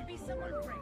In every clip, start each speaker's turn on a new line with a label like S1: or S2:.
S1: Be someone brave.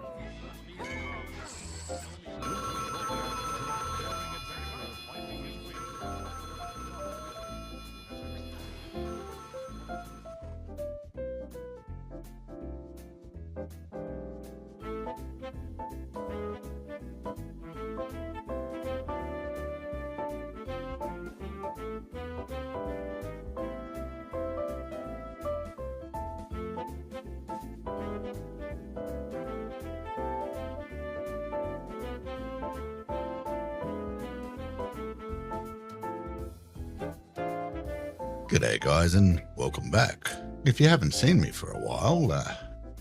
S2: G'day guys and welcome back. If you haven't seen me for a while,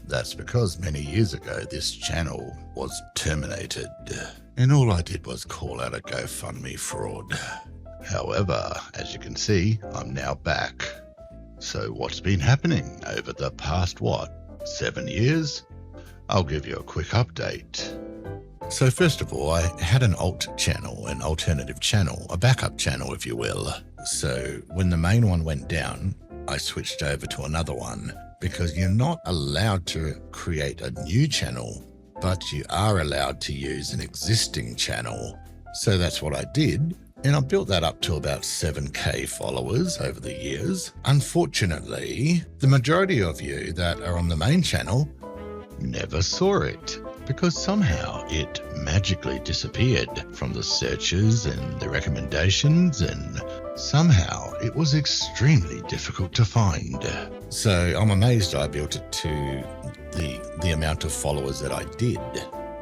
S2: that's because many years ago this channel was terminated and all I did was call out a GoFundMe fraud. However, as you can see, I'm now back. So what's been happening over the past 7 years? I'll give you a quick update. So first of all, I had an alt channel, an alternative channel, a backup channel if you will. So when the main one went down, I switched over to another one because you're not allowed to create a new channel, but you are allowed to use an existing channel. So that's what I did. And I built that up to about 7K followers over the years. Unfortunately, the majority of you that are on the main channel never saw it because somehow it magically disappeared from the searches and the recommendations, and somehow it was extremely difficult to find. So I'm amazed I built it to the amount of followers that I did.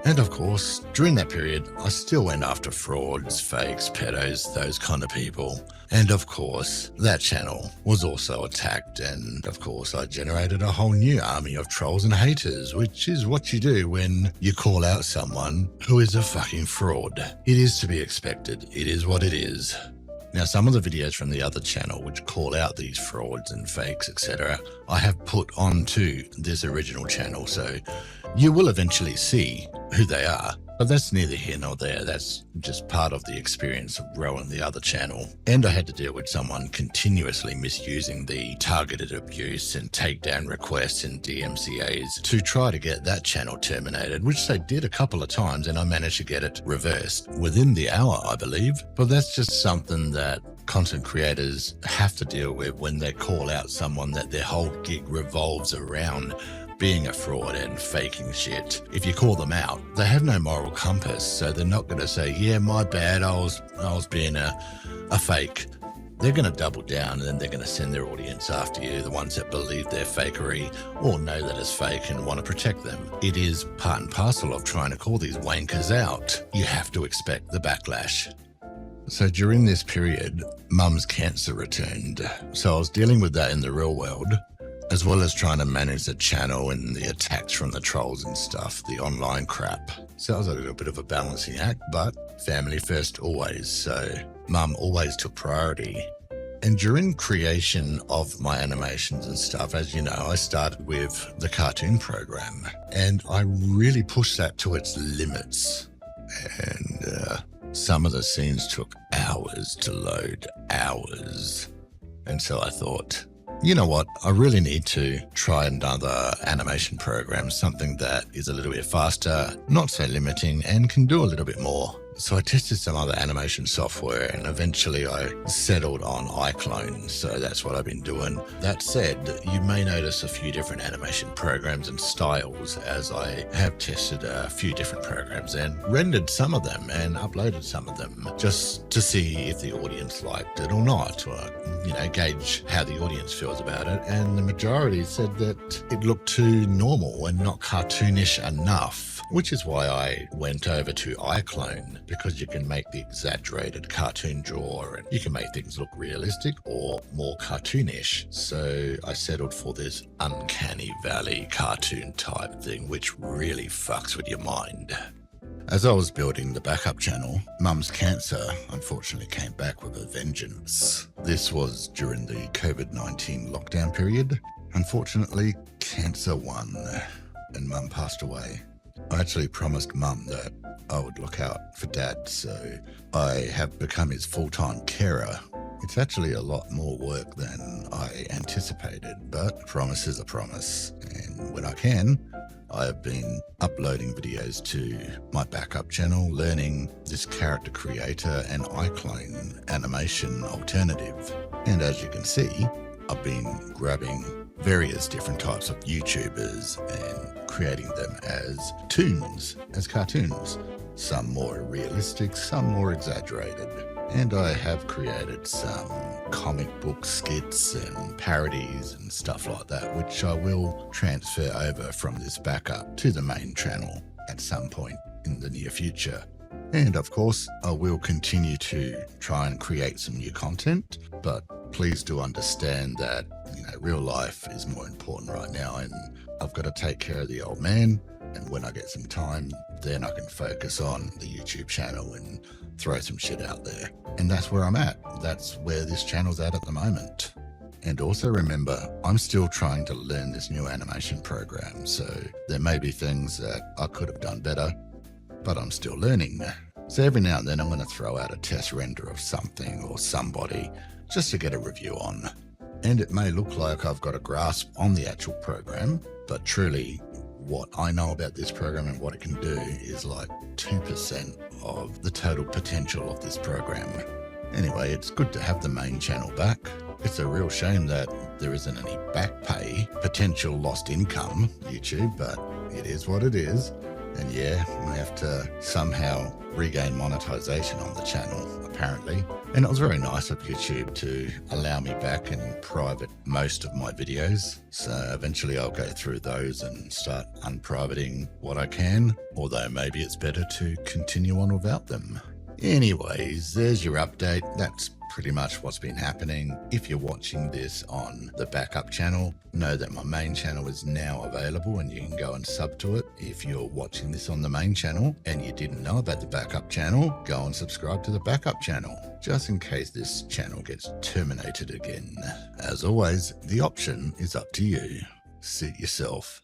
S2: And of course, during that period, I still went after frauds, fakes, pedos, those kind of people. And of course, that channel was also attacked. And of course, I generated a whole new army of trolls and haters, which is what you do when you call out someone who is a fucking fraud. It is to be expected. It is what it is. Now, some of the videos from the other channel which call out these frauds and fakes, etc., I have put onto this original channel, so you will eventually see who they are. But that's neither here nor there. That's just part of the experience of growing the other channel. And I had to deal with someone continuously misusing the targeted abuse and takedown requests and DMCAs to try to get that channel terminated, which they did a couple of times, and I managed to get it reversed within the hour, I believe. But that's just something that content creators have to deal with when they call out someone that their whole gig revolves around being a fraud and faking shit. If you call them out, they have no moral compass, so they're not going to say, yeah, my bad, I was being a fake. They're going to double down, and then they're going to send their audience after you, the ones that believe they're fakery or know that it's fake and want to protect them. It is part and parcel of trying to call these wankers out. You have to expect the backlash. So during this period, mum's cancer returned. So I was dealing with that in the real world, as well as trying to manage the channel and the attacks from the trolls and stuff, the online crap. So it was a little bit of a balancing act, but family first always. So mum always took priority. And during creation of my animations and stuff, as you know, I started with the cartoon program, and I really pushed that to its limits. And some of the scenes took hours to load, hours. And so I thought, you know what, I really need to try another animation program, something that is a little bit faster, not so limiting, and can do a little bit more. So I tested some other animation software, and eventually I settled on iClone. So that's what I've been doing. That said, you may notice a few different animation programs and styles, as I have tested a few different programs and rendered some of them and uploaded some of them just to see if the audience liked it or not, or, gauge how the audience feels about it. And the majority said that it looked too normal and not cartoonish enough, which is why I went over to iClone, because you can make the exaggerated cartoon draw and you can make things look realistic or more cartoonish. So I settled for this uncanny valley cartoon type thing, which really fucks with your mind. As I was building the backup channel, mum's cancer unfortunately came back with a vengeance. This was during the COVID-19 lockdown period. Unfortunately, cancer won and mum passed away. I actually promised mum that I would look out for dad, so I have become his full-time carer. It's actually a lot more work than I anticipated, but promise is a promise. And when I can, I have been uploading videos to my backup channel, learning this character creator and iClone animation alternative. And as you can see, I've been grabbing various different types of YouTubers and creating them as toons, as cartoons. Some more realistic, some more exaggerated. And I have created some comic book skits and parodies and stuff like that, which I will transfer over from this backup to the main channel at some point in the near future. And of course, I will continue to try and create some new content, but please do understand that, real life is more important right now, and I've got to take care of the old man. And when I get some time, then I can focus on the YouTube channel and throw some shit out there. And that's where I'm at. That's where this channel's at the moment. And also remember, I'm still trying to learn this new animation program, so there may be things that I could have done better, but I'm still learning. So every now and then I'm going to throw out a test render of something or somebody just to get a review on. And it may look like I've got a grasp on the actual program, but truly what I know about this program and what it can do is like 2% of the total potential of this program. Anyway, it's good to have the main channel back. It's a real shame that there isn't any back pay, potential lost income, YouTube, but it is what it is. And yeah, we have to somehow regain monetization on the channel, apparently. And it was very nice of YouTube to allow me back and private most of my videos. So eventually I'll go through those and start unprivating what I can, although maybe it's better to continue on without them. Anyways, there's your update. That's pretty much what's been happening. If you're watching this on the backup channel, know that my main channel is now available and you can go and sub to it. If you're watching this on the main channel and you didn't know about the backup channel, go and subscribe to the backup channel, just in case this channel gets terminated again. As always, the option is up to you. Suit yourself.